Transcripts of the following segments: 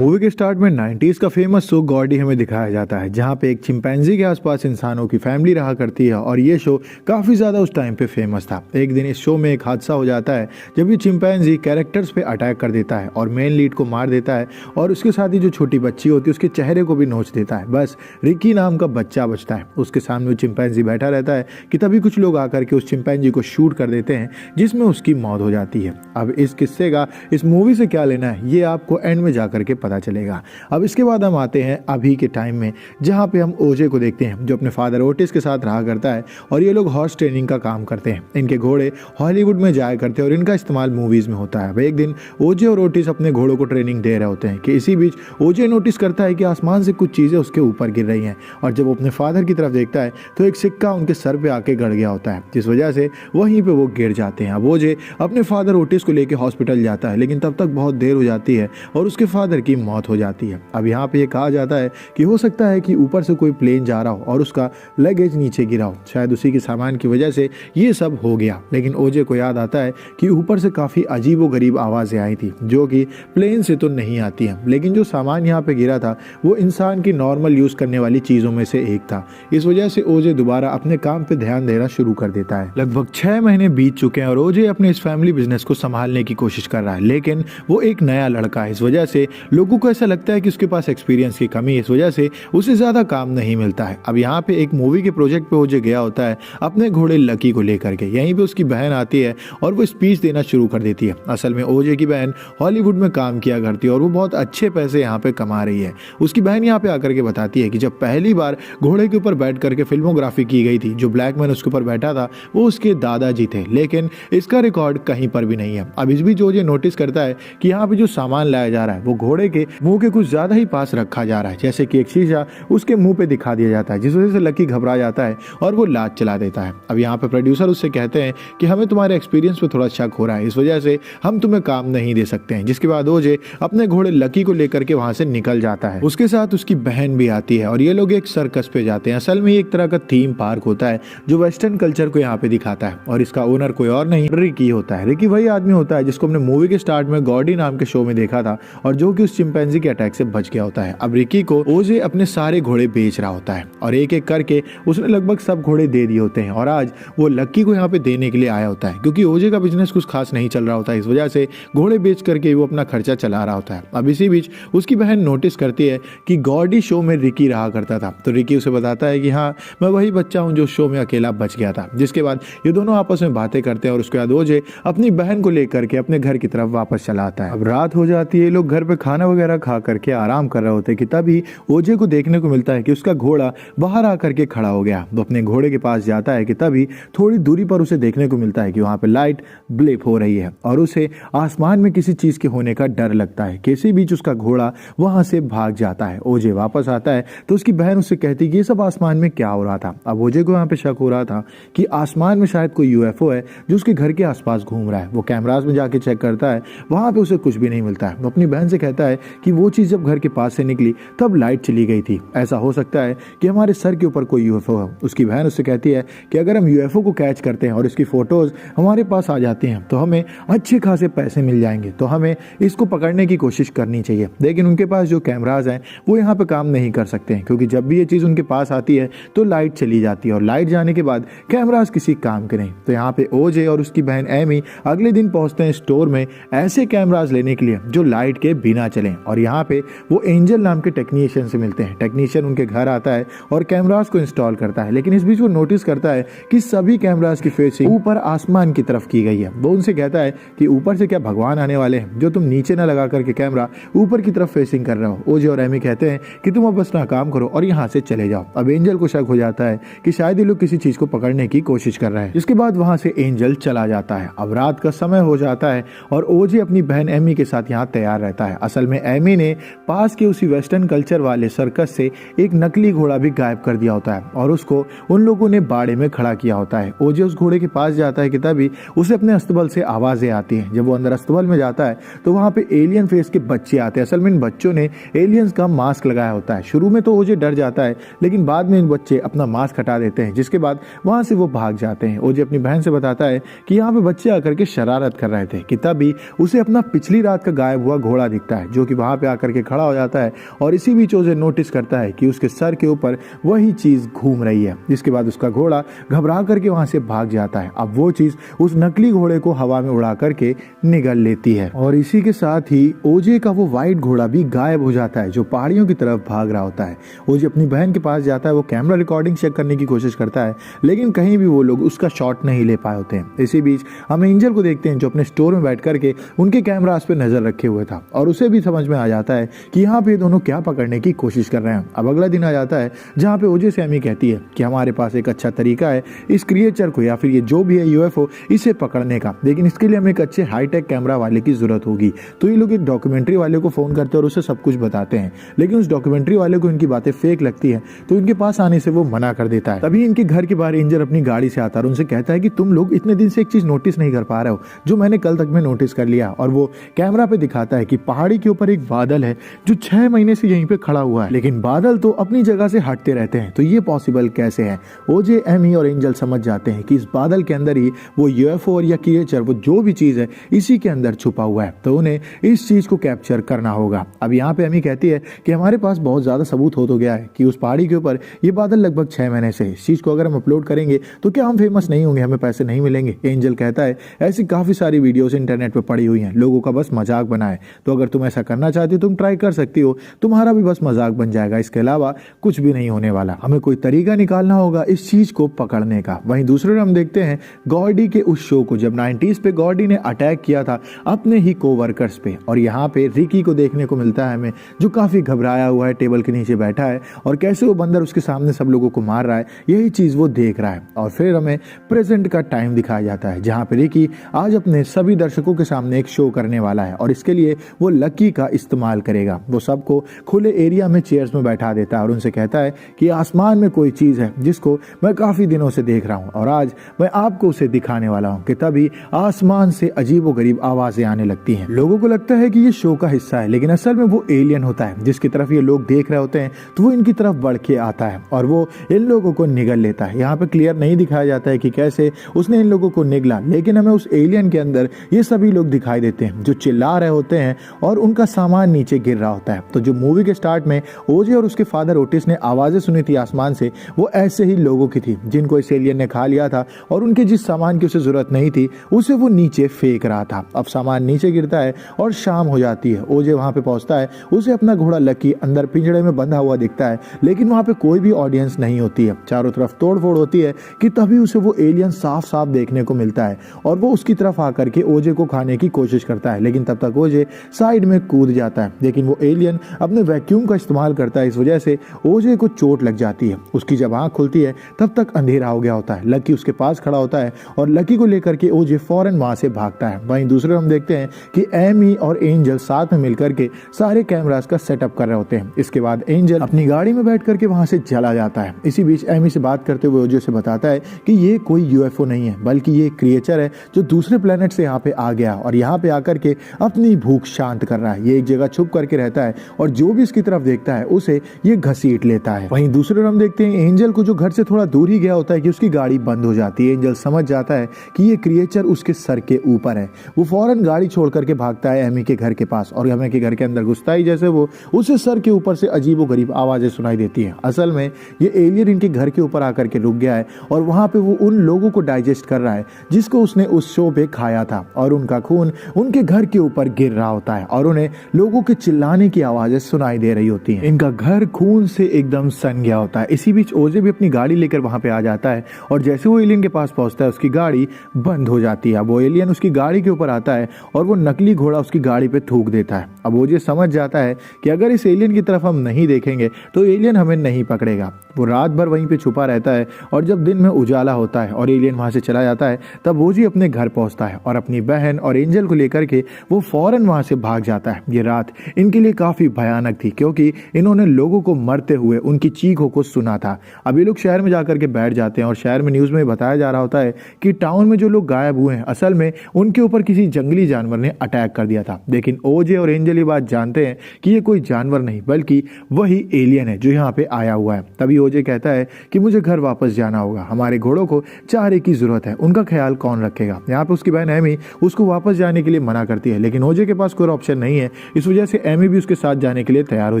Movie के start में 90s का फेमस शो गॉडी हमें दिखाया जाता है, जहाँ पे एक चिंपैंजी के आसपास इंसानों की फैमिली रहा करती है और ये शो काफ़ी ज़्यादा उस टाइम पे फेमस था। एक दिन इस शो में एक हादसा हो जाता है जब ये चिंपैंजी कैरेक्टर्स पे अटैक कर देता है और मेन लीड को मार देता है और उसके साथ ही जो छोटी बच्ची होती है उसके चेहरे को भी नोच देता है। बस रिकी नाम का बच्चा बचता है, उसके सामने वो चिंपैंजी बैठा रहता है कि तभी कुछ लोग आकर के उस चिंपैंजी को शूट कर देते हैं, जिसमें उसकी मौत हो जाती है। अब इस किस्से का इस मूवी से क्या लेना है ये आपको एंड में जाकर के पता चलेगा। अब इसके बाद हम आते हैं अभी के टाइम में, जहाँ पे हम ओजे को देखते हैं जो अपने फादर ओटिस के साथ रहा करता है और ये लोग हॉर्स ट्रेनिंग का काम करते हैं। इनके घोड़े हॉलीवुड में जाया करते हैं और इनका इस्तेमाल मूवीज में होता है। एक दिन ओजे और ओटिस अपने घोड़ों को ट्रेनिंग दे रहे होते हैं कि इसी बीच ओजे नोटिस करता है कि आसमान से कुछ चीज़ें उसके ऊपर गिर रही हैं और जब वो अपने फादर की तरफ देखता है तो एक सिक्का उनके सर पे आके गड़ गया होता है, जिस वजह से वहीं पे वो गिर जाते हैं। अब ओजे अपने फादर ओटिस को लेकर हॉस्पिटल जाता है, लेकिन तब तक बहुत देर हो जाती है और उसके फादर की मौत हो जाती है। अब यहाँ पे ये कहा जाता है कि हो सकता है कि ऊपर से कोई प्लेन जा रहा हो और उसका लगेज नीचे गिरा हो, शायद उसी के सामान की वजह से ये सब हो गया। लेकिन ओजे को याद आता है कि ऊपर से काफ़ी अजीबोगरीब आवाज़ें आई थी जो कि प्लेन से तो नहीं आती हैं, लेकिन जो सामान यहाँ पे गिरा था वो इंसान की नॉर्मल यूज़ करने वाली चीज़ों में से एक था। इस वजह से ओजे दोबारा अपने काम पे ध्यान देना शुरू कर देता है। लगभग 6 महीने बीत चुके हैं और ओजे अपने इस फैमिली बिजनेस को संभालने की कोशिश कर रहा है, लेकिन वो एक नया लड़का है। इस वजह से लोगों को ऐसा लगता है कि उसके पास एक्सपीरियंस की कमी है, इस वजह से उसे ज़्यादा काम नहीं मिलता है। अब यहाँ पे एक मूवी के प्रोजेक्ट पे ओजे गया होता है अपने घोड़े लकी को लेकर के। यहीं पे उसकी बहन आती है और वो स्पीच देना शुरू कर देती है। असल में ओजे की बहन हॉलीवुड में काम किया करती है और वो बहुत अच्छे पैसे यहाँ पे कमा रही है। उसकी बहन यहाँ पे आकर के बताती है कि जब पहली बार घोड़े के ऊपर बैठ करके फिल्मोग्राफी की गई थी, जो ब्लैक मैन उसके ऊपर बैठा था वो उसके दादाजी थे, लेकिन इसका रिकॉर्ड कहीं पर भी नहीं है। अब इस बीच ओजे नोटिस करता है कि यहाँ पे जो सामान लाया जा रहा है वो घोड़े के मुंह के कुछ ज्यादा ही पास रखा जा रहा है, जैसे कि एक शीशा उसके मुंह पे दिखा दिया जाता है, जिस वजह से लकी घबरा जाता है और वो लात चला देता है। अब यहाँ पे प्रोड्यूसर उससे कहते हैं कि हमें तुम्हारे एक्सपीरियंस पे थोड़ा शक हो रहा है, इस वजह से हम तुम्हें काम नहीं दे सकते हैं। जिसके बाद ओजे अपने घोड़े लकी को लेकर के वहां से निकल जाता है। उसके साथ उसकी बहन भी आती है और ये लोग एक सर्कस पे जाते हैं। असल में एक तरह का थीम पार्क होता है जो वेस्टर्न कल्चर को यहाँ पे दिखाता है और इसका ओनर कोई और नहीं रिकी होता है। रिकी वही आदमी होता है जिसको हमने मूवी के स्टार्ट में गॉडी नाम के शो में देखा था और जो कि उस चिंपैंजी के अटैक से बच गया होता है। अब रिकी को ओजे अपने सारे घोड़े बेच रहा होता है और एक एक करके उसने लगभग सब घोड़े दे दिए होते हैं और आज वो लक्की को यहाँ पे देने के लिए आया होता है, क्योंकि ओजे का बिजनेस कुछ खास नहीं चल रहा होता है। इस वजह से घोड़े बेच करके वो अपना खर्चा चला रहा होता है। अब इसी बीच उसकी बहन नोटिस करती है कि गॉडी शो में रिकी रहा करता था, तो रिकी उसे बताता है कि हाँ मैं वही बच्चा हूँ जो शो में अकेला बच गया था। जिसके बाद ये दोनों आपस में बातें करते हैं और उसके बाद ओजे अपनी बहन को लेकर के अपने घर की तरफ वापस चला आता है। अब रात हो जाती है, लोग घर पे खाना वगैरह खा करके आराम कर रहे होते हैं कि तभी ओजे को देखने को मिलता है कि उसका घोड़ा बाहर आकर के खड़ा हो गया। वो अपने घोड़े के पास जाता है कि तभी थोड़ी दूरी पर उसे देखने को मिलता है कि वहां पे लाइट ब्लिप हो रही है और उसे आसमान में किसी चीज के होने का डर लगता है। किसी बीच उसका घोड़ा वहां से भाग जाता है। ओजे वापस आता है तो उसकी बहन उससे कहती है कि ये सब आसमान में क्या हो रहा था। अब ओजे को यहाँ पे शक हो रहा था कि आसमान में शायद कोई यूएफओ है जो उसके घर के आसपास घूम रहा है। वो कैमरास में जाके चेक करता है, वहां पे उसे कुछ भी नहीं मिलता है। वो अपनी बहन से कहता है कि वो चीज जब घर के पास से निकली तब लाइट चली गई थी, ऐसा हो सकता है कि हमारे सर के ऊपर कोई यूएफओ है। उसकी बहन उससे कहती है कि अगर हम यूएफओ को कैच करते हैं और इसकी फोटोज हमारे पास आ जाती हैं तो हमें अच्छे खासे पैसे मिल जाएंगे, तो हमें इसको पकड़ने की कोशिश करनी चाहिए। लेकिन उनके पास जो कैमराज हैं वो यहाँ पे काम नहीं कर सकते हैं, क्योंकि जब भी ये चीज़ उनके पास आती है तो लाइट चली जाती है और लाइट जाने के बाद कैमराज किसी काम के नहीं। तो यहाँ पे ओजे और उसकी बहन एमी अगले दिन पहुंचते हैं स्टोर में ऐसे कैमराज लेने के लिए जो लाइट के बिना चलें और यहाँ पे वो एंजल नाम के टेक्नीशियन से मिलते हैं। टेक्नीशियन उनके घर आता है और कैमराज को इंस्टॉल करता है, लेकिन इस बीच वो नोटिस करता है कि सभी कैमराज की फेसिंग ऊपर आसमान की तरफ की गई है। वो उनसे कहता है कि ऊपर से क्या भगवान आने वाले हैं जो तुम नीचे न लगा करके कैमरा ऊपर की तरफ फेसिंग कर रहे हो। ओजे और एमी कहते हैं कि तुम अब बस ना काम करो और यहाँ से चले जाओ। अब एंजल को शक हो जाता है कि शायद ये लोग किसी चीज को पकड़ने की कोशिश कर रहे हैं। इसके बाद वहां से एंजल चला जाता है। अब रात का समय हो जाता है और ओजे अपनी बहन एमी के साथ यहाँ तैयार रहता है। असल में एमी ने पास के उसी वेस्टर्न कल्चर वाले सर्कस से एक नकली घोड़ा भी गायब कर दिया होता है और उसको उन लोगों ने बाड़े में खड़ा किया होता है। ओजे उस घोड़े के पास जाता है कि तभी उसे अपने अस्तबल से आवाजें आती हैं। जब वो अंदर अस्तबल में जाता है तो वहां पे एलियन फेस के बच्चे आते हैं। असल में इन बच्चों ने एलियंस का मास्क लगाया होता है। शुरू में तो ओजे डर जाता है, लेकिन बाद में इन बच्चे अपना मास्क हटा देते हैं, जिसके बाद वहां से वो भाग जाते हैं। ओजे अपनी बहन से बताता है कि यहाँ पे बच्चे आकर के शरारत कर रहे थे कि तभी उसे अपना पिछली रात का गायब हुआ घोड़ा दिखता है, जो कि वहाँ पे आकर के खड़ा हो जाता है और इसी बीच ओजे नोटिस करता है कि उसके सर के ऊपर वही चीज़ घूम रही है। जिसके बाद उसका घोड़ा घबरा करके वहाँ से भाग जाता है। अब वो चीज़ उस नकली घोड़े को हवा में उड़ा करके निगल लेती है और इसी के साथ ही ओजे का वो वाइट घोड़ा भी गायब हो जाता है जो पहाड़ियों की तरफ भाग रहा होता है। ओजे अपनी बहन के पास जाता है, वो कैमरा रिकॉर्डिंग चेक करने की कोशिश करता है लेकिन कहीं भी वो लोग उसका शॉट नहीं ले पाए होते हैं। इसी बीच हम एंजल को देखते हैं जो अपने स्टोर में बैठ करके उनके कैमरास पे नजर रखे हुए था और उसे भी समझ में आ जाता है कि यहाँ पे दोनों क्या पकड़ने की कोशिश कर रहे हैं। अब अगला दिन आ जाता है जहाँ पे ओजे से एमी कहती है कि हमारे पास एक अच्छा तरीका है इस क्रिएचर को या फिर ये जो भी है यूएफओ इसे पकड़ने का, लेकिन इसके लिए हमें एक अच्छे हाईटेक कैमरा वाले की जरूरत होगी। तो ये लोग एक डॉक्यूमेंट्री वाले को फोन करते हैं और उसे सब कुछ बताते हैं, लेकिन उस डॉक्यूमेंट्री वाले को इनकी बातें फेक लगती है तो इनके पास आने से वो मना कर देता है। तभी इनके घर के बाहर एंजल अपनी गाड़ी से आता है और उनसे कहता है कि तुम लोग इतने दिन से एक चीज नोटिस नहीं कर पा रहे हो जो मैंने कल तक में नोटिस कर लिया। और वो कैमरा पे दिखाता है कि पहाड़ी के ऊपर एक बादल है जो 6 महीने से यहीं पे खड़ा हुआ है, लेकिन बादल तो अपनी जगह से हटते रहते हैं, तो ये पॉसिबल कैसे है। ओजे, एमी और एंजल समझ जाते हैं कि इस बादल के अंदर ही वो यूएफओ और या क्रिएचर वो जो भी चीज है इसी के अंदर छुपा हुआ है, तो उन्हें इस चीज को कैप्चर करना होगा। अब यहाँ पे एमी कहती है कि हमारे पास बहुत ज्यादा सबूत हो तो गया है कि उस पहाड़ी के ऊपर ये बादल लगभग 6 महीने से, इस चीज को अगर हम अपलोड करेंगे तो क्या हम फेमस नहीं होंगे, हमें पैसे नहीं मिलेंगे। एंजल कहता है ऐसी काफी सारी वीडियोस इंटरनेट पे पड़ी हुई हैं, लोगों का बस मजाक बना है, तो अगर तुम ऐसा करना चाहती हो तुम ट्राई कर सकती हो, तुम्हारा भी बस मजाक बन जाएगा, इसके अलावा कुछ भी नहीं होने वाला। हमें कोई तरीका निकालना होगा इस चीज को पकड़ने का। वहीं दूसरे हम देखते हैं गॉर्डी के उस शो को जब 90s पे गॉर्डी ने अटैक किया था अपने ही कोवर्कर्स पे, और यहाँ पे रिकी को देखने को मिलता है हमें जो काफी घबराया हुआ है, टेबल के नीचे बैठा है और कैसे वो बंदर उसके सामने सब लोगों को मार रहा है, यही चीज वो देख रहा है। और फिर हमें प्रेजेंट का टाइम दिखाया जाता है जहाँ पे रिकी आज अपने सभी दर्शकों के सामने एक शो करने वाला है और इसके लिए वो लकी का इस्तेमाल करेगा। वो सबको खुले एरिया में चेयर्स में बैठा देता है और उनसे कहता है कि आसमान में कोई चीज है जिसको मैं काफी दिनों से देख रहा हूँ और आज मैं आपको उसे दिखाने वाला हूँ। कि तभी आसमान से अजीबोगरीब आवाजें आने लगती हैं। लोगों को लगता है कि ये शो का हिस्सा है, लेकिन असल में वो एलियन होता है जिसकी तरफ ये लोग देख रहे होते हैं, तो वो इनकी तरफ बढ़ के आता है और वो इन लोगों को निगल लेता है। यहाँ पे क्लियर नहीं दिखाया जाता है कि कैसे उसने इन लोगों को निगला, लेकिन हमें उस एलियन के अंदर ये सभी लोग दिखाई देते हैं जो चिल्ला रहे होते हैं और उनका सामान नीचे गिर रहा होता है। तो जो मूवी के स्टार्ट में ओजे और उसके फादर ओटिस ने आवाजें सुनी थी आसमान से, वो ऐसे ही लोगों की थी जिनको इस एलियन ने खा लिया था और उनके जिस सामान की उसे जरूरत नहीं थी उसे वो नीचे फेंक रहा था। अब सामान नीचे गिरता है और शाम हो जाती है। ओजे वहां पे पहुंचता है, उसे अपना घोड़ा लकी अंदर पिंजड़े में बंधा हुआ दिखता है, लेकिन वहां पे कोई भी ऑडियंस नहीं होती है, चारों तरफ तोड़फोड़ होती है कि तभी उसे वो एलियन साफ साफ देखने को मिलता है और वो उसकी तरफ आकर के ओजे को खाने की कोशिश करता है, लेकिन तब तक ओजे साइड में कूद जाता है। लेकिन वो एलियन अपने वैक्यूम का इस्तेमाल करता है, इस वजह से ओजे को चोट लग जाती है। उसकी जब आंख खुलती है तब तक अंधेरा हो गया होता है। लकी उसके पास खड़ा होता है और लकी को लेकर के ओजे फौरन वहां से भागता है। वहीं दूसरे हम देखते हैं कि एमी और एंजल साथ में मिलकर के सारे कैमरास का सेटअप कर रहे होते हैं। इसके बाद एंजल अपनी गाड़ी में बैठ करके वहां से चला जाता है। इसी बीच एमी से बात करते हुए ओजे से बताता है कि ये कोई यूएफओ नहीं है, बल्कि ये क्रिएचर है जो दूसरे प्लेनेट से यहाँ पे आ गया और यहाँ पे आकर के अपनी भूख शांत कर रहा है। ये एक जगह छुप करके रहता है और जो भी इसकी तरफ देखता है उसे ये घसीट लेता है। वहीं दूसरे हम देखते हैं एंजल को जो घर से थोड़ा दूर ही गया होता है कि उसकी गाड़ी बंद हो जाती है। एंजल समझ जाता है कि ये क्रिएचर उसके सर के ऊपर है। वो फौरन गाड़ी छोड़ करके भागता है एमी के घर के पास और एमी के घर के अंदर घुसता ही जैसे वो उसे सर के ऊपर से अजीबोगरीब आवाजें सुनाई देती हैं। असल में ये एलियन इनके घर के ऊपर आकर के रुक गया है और वहां पे वो उन लोगों को डाइजेस्ट कर रहा है जिसको उसने उस शो पे खाया था और उनका खून उनके घर के ऊपर गिर रहा होता है और उन्हें लोगों के चिल्लाने की आवाजें सुनाई दे रही होती हैं। इनका घर खून से एकदम सन गया होता है। इसी बीच ओजे भी अपनी गाड़ी लेकर वहां पे आ जाता है और जैसे वो एलियन के पास पहुंचता है उसकी गाड़ी बंद हो जाती है। वो एलियन उसकी गाड़ी के ऊपर आता है और वो नकली घोड़ा उसकी गाड़ी पे थूक देता है। अब ओजे समझ जाता है कि अगर इस एलियन की तरफ हम नहीं देखेंगे तो एलियन हमें नहीं पकड़ेगा। वो रात भर वहीं पे छुपा रहता है और जब दिन में उजाला होता है और एलियन वहां से चला जाता है तब ओजे अपने घर पहुंचता है और अपनी बहन और एंजल को लेकर के वो फौरन वहां से भाग जाता है। ये रात इनके लिए काफी भयानक थी क्योंकि इन्होंने लोगों को मरते हुए उनकी चीखों को सुना था। अब ये लोग शहर में जाकर के बैठ जाते हैं और शहर में न्यूज में बताया जा रहा होता है कि टाउन में जो लोग गायब हुए हैं असल में उनके ऊपर किसी जंगली जानवर ने अटैक कर दिया था। लेकिन ओजे और एंजल ये बात जानते हैं कि ये कोई जानवर नहीं बल्कि वही एलियन है जो यहाँ पे आया हुआ है। तभी ओजे कहता है कि मुझे घर वापस जाना होगा, हमारे घोड़ों को चारे की जरूरत है, उनका ख्याल कौन रखेगा। यहाँ पे उसकी बहन एमी उसको वापस जाने के लिए मना करती है, लेकिन ओजे के पास कोई ऑप्शन नहीं है। इस वजह से एमी भी उसके साथ जाने के लिए तैयार हो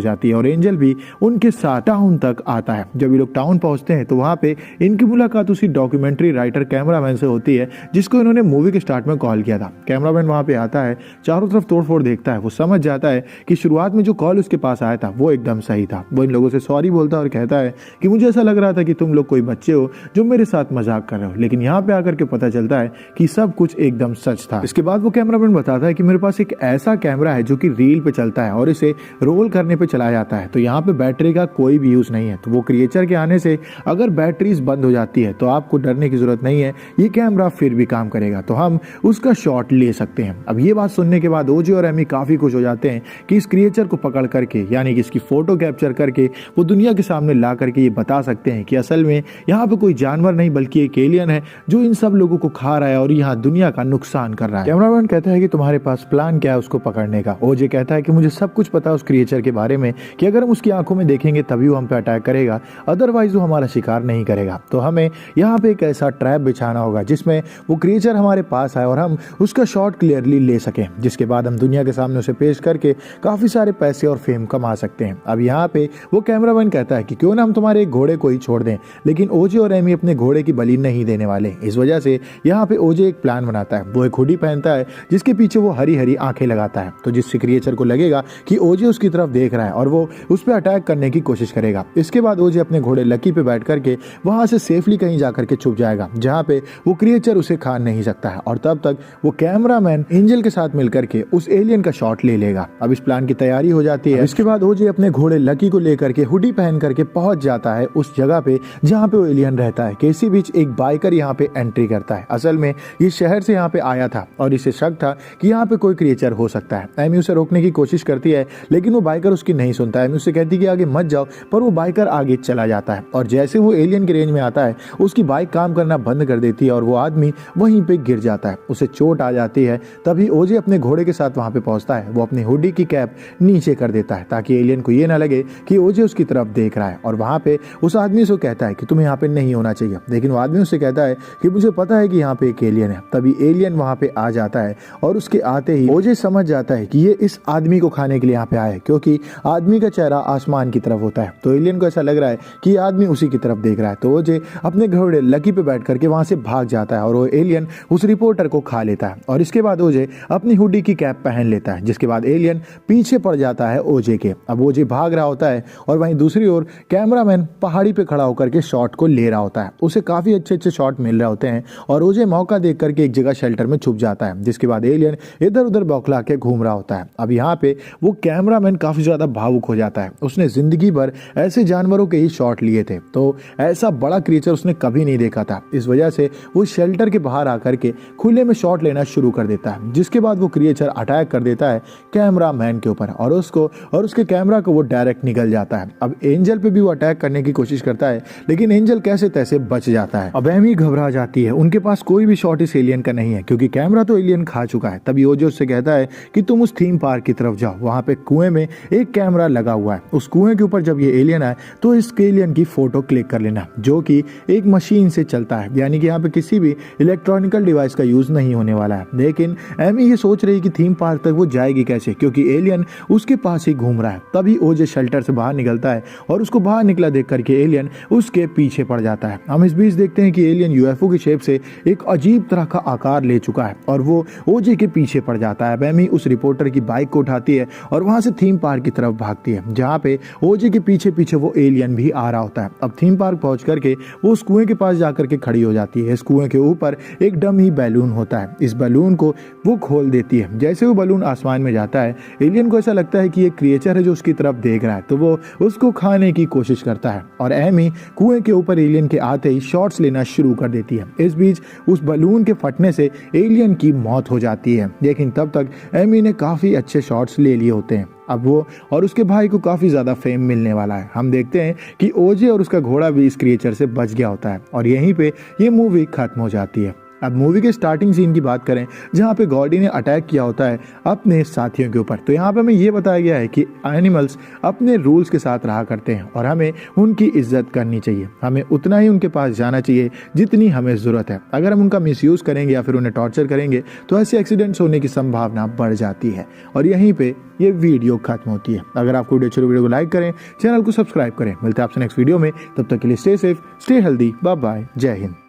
जाती है और एंजल भी उनके साथ टाउन तक आता है। जब ये लोग टाउन पहुंचते हैं तो वहाँ पे इनकी मुलाकात उसी डॉक्यूमेंट्री राइटर कैमरामैन से होती है जिसको इन्होंने मूवी के स्टार्ट में कॉल किया था। कैमरामैन वहाँ पे आता है, चारों तरफ तोड़फोड़ देखता है, वो समझ जाता है कि शुरुआत में जो कॉल उसके पास आया था वो एकदम सही था। वो इन लोगों से सॉरी बोलता है और कहता है कि मुझे ऐसा लग रहा था कि तुम लोग कोई बच्चे हो जो मेरे साथ मजाक कर रहे हो, लेकिन यहाँ पे आकर के पता चलता है कि सब कुछ एकदम सच था। इसके बाद वो कैमरामैन बताता है कि मेरे पास एक ऐसा कैमरा है जो कि रील पे चलता है और इसे रोल करने पे चलाया जाता है, तो यहाँ पे बैटरी का कोई भी यूज नहीं है। तो वो क्रिएचर के आने से अगर बैटरीज बंद हो जाती है तो आपको डरने की जरूरत नहीं है, ये कैमरा फिर भी काम करेगा, तो हम उसका शॉट ले सकते हैं। अब ये बात सुनने के बाद ओजे और एमी काफी खुश हो जाते हैं कि इस क्रिएचर को पकड़ करके, यानी कि इसकी फोटो कैप्चर करके वो दुनिया के सामने ला करके ये बता सकते हैं कि असल में यहाँ पे कोई जानवर नहीं बल्कि एक एलियन है जो इन सब लोगों को खा रहा है और यहाँ दुनिया का नुकसान कर रहा है। कैमरामैन कहता है कि तुम्हारे पास प्लान क्या है उसको पकड़ने का। ओजे कहता है कि मुझे सब कुछ पता है उस क्रिएचर के बारे में कि अगर हम उसकी आंखों में देखेंगे तभी वो हम पे अटैक करेगा, अदरवाइज वो हमारा शिकार नहीं करेगा। तो हमें यहाँ पे एक ऐसा ट्रैप बिछाना होगा जिसमें वो क्रिएचर हमारे पास आए और हम उसका शॉट क्लियरली ले सकें, जिसके बाद हम दुनिया के सामने उसे पेश करके काफी सारे पैसे और फेम कमा सकते हैं। अब यहाँ पे वो कैमरामैन कहता है कि क्यों ना हम तुम्हारे घोड़े को ही छोड़ दें, लेकिन ओजे और एमी अपने घोड़े की बलि नहीं देने वाले। इस वजह से यहाँ पे ओजे एक प्लान बनाता है। वो एक हुडी पहनता है जिसके पीछे वो हरी हरी आंखें लगाता है, तो जिससे क्रिएचर को लगेगा कि ओजे उसकी तरफ देख रहा है और वो उस पर अटैक करने की कोशिश करेगा। इसके बाद ओजे अपने घोड़े लकी पे बैठ करके वहां से सेफली कहीं जाकर के छुप जाएगा जहाँ पे वो क्रिएचर उसे खा नहीं सकता है, और तब तक वो कैमरामैन एंजल के साथ मिलकर के उस एलियन का शॉट ले लेगा। अब इस प्लान की तैयारी हो जाती है। इसके बाद ओजे अपने घोड़े लकी को लेकर के हुडी पहन करके पहुंच जाता है उस जगह पे जहाँ पे वो एलियन रहता है। इसी बीच एक बाइकर यहाँ पे एंट्री करता है। असल में ये शहर से यहाँ पे आया था और इसे शक था कि यहाँ पे कोई क्रिएचर हो सकता है। एमी उसे रोकने की कोशिश करती है लेकिन वो बाइकर उसकी नहीं सुनता है। एमी उसे कहती है कि आगे मत जाओ, पर वो बाइकर आगे चला जाता है और जैसे वो एलियन के रेंज में आता है उसकी बाइक काम करना बंद कर देती है और वो आदमी वहीं पे गिर जाता है, उसे चोट आ जाती है। तभी ओजे अपने घोड़े के साथ वहां पे पहुंचता है। वो अपनी हुडी की कैप नीचे कर देता है ताकि एलियन को ये ना लगे कि ओजे उसकी तरफ देख रहा है, और वहां पे उस आदमी से कहता है कि तुम्हें यहाँ पे नहीं होना चाहिए, लेकिन वो आदमी उससे कहता है कि मुझे पता है कि यहाँ पे एक एलियन है। तभी एलियन वहां पे आ जाता है और उसके आते ही ओजे समझ जाता है कि ये इस आदमी को खाने के लिए यहाँ पे आया है, क्योंकि आदमी का चेहरा आसमान की तरफ होता है। तो एलियन को ऐसा लग रहा है कि आदमी उसी की तरफ देख रहा है। तो ओजे अपने घोड़े लकी पे बैठ करके वहां से भाग जाता है और वो एलियन उस रिपोर्टर को खा लेता है। और इसके बाद ओजे अपनी हुडी की कैप पहन लेता है, जिसके बाद एलियन पीछे पड़ जाता है ओजे के। अब ओजे भाग रहा होता है और वहीं दूसरी ओर कैमरामैन पहाड़ी पे खड़ा होकर के शॉट को ले रहा होता है। उसे काफी अच्छे अच्छे शॉट मिल रहे होते हैं और ओजे मौका देख करके एक जगह शेल्टर में छुप जाता है, जिसके बाद एलियन इधर उधर बौखला के घूम रहा होता है। अब यहाँ पे वो कैमरामैन काफी ज्यादा भावुक हो जाता है। उसने जिंदगी भर ऐसे जानवरों के ही शॉट लिए थे, तो ऐसा बड़ा क्रिएचर उसने कभी नहीं देखा था। इस वजह से वो शेल्टर के बाहर आकर के खुले में शॉट लेना शुरू कर देता है, जिसके बाद वो क्रिएचर अटैक कर देता है कैमरामैन के ऊपर और उसके कैमरा को वो डायरेक्ट निकल जाता है। अब एंजल पे भी वो अटैक करने की कोशिश करता है, लेकिन एंजल कैसे तैसे बच जाता है। अब एमी घबरा जाती है, उनके पास कोई भी शॉट इस एलियन का नहीं है क्योंकि कैमरा तो एलियन खा चुका है। तभी ओजे उससे कहता है कि तुम उस थीम पार्क की तरफ जाओ, वहां पे कुएं में एक कैमरा लगा हुआ है, उस कुएं के ऊपर जब ये एलियन आए तो इस एलियन की फोटो क्लिक कर लेना, जो कि एक मशीन से चलता है, यानी कि यहाँ पे किसी भी इलेक्ट्रॉनिकल डिवाइस का यूज नहीं होने वाला है। लेकिन एमी ये सोच रही कि थीम पार्क तक वो जाएगी कैसे, क्योंकि एलियन उसके पास ही घूम रहा है। तभी ओजे शेल्टर से बाहर निकलता है और उसको बाहर निकला देख करके एलियन उसके पीछे पड़ जाता है। हम इस बीच देखते हैं कि एलियन यूएफओ की शेप से एक अजीब तरह का आकार ले चुका है और वो ओजे के पीछे पड़ जाता है। एमी उस रिपोर्टर की बाइक को उठाती है और वहां से थीम पार्क की तरफ भागती है, जहां पे ओजे के पीछे पीछे वो एलियन भी आ रहा होता है। अब थीम पार्क पहुंच करके वो उस कुएं के पास जाकर के खड़ी हो जाती है। इस कुएं के ऊपर एक डमी बैलून होता है, इस बैलून को वो खोल देती है। जैसे वो बैलून आसमान में जाता है, एलियन को ऐसा लगता है कि ये क्रिएचर है जो उसकी तरफ देख रहा है, तो वो उसको खाने की कोशिश करता है और एमी कुएं के ऊपर एलियन के आते ही शॉट्स लेना शुरू कर देती है। इस बीच उस बैलून के फटने से एलियन की मौत हो जाती है, लेकिन तब तक एमी ने काफी अच्छे शॉट्स ले लिए होते हैं। अब वो और उसके भाई को काफी ज्यादा फेम मिलने वाला है। हम देखते हैं कि ओजे और उसका घोड़ा भी इस क्रिएचर से बच गया होता है और यहीं पे ये मूवी खत्म हो जाती है। अब मूवी के स्टार्टिंग सीन की बात करें जहाँ पे गॉडी ने अटैक किया होता है अपने साथियों के ऊपर, तो यहाँ पे हमें ये बताया गया है कि एनिमल्स अपने रूल्स के साथ रहा करते हैं और हमें उनकी इज्जत करनी चाहिए। हमें उतना ही उनके पास जाना चाहिए जितनी हमें ज़रूरत है। अगर हम उनका मिसयूज़ करेंगे या फिर उन्हें टॉर्चर करेंगे तो ऐसे एक्सीडेंट्स होने की संभावना बढ़ जाती है। और यहीं पे ये वीडियो खत्म होती है। अगर आपको वीडियो को लाइक करें, चैनल को सब्सक्राइब करें। मिलते हैं आपसे नेक्स्ट वीडियो में, तब तक के लिए stay safe, stay healthy, bye bye, जय हिंद।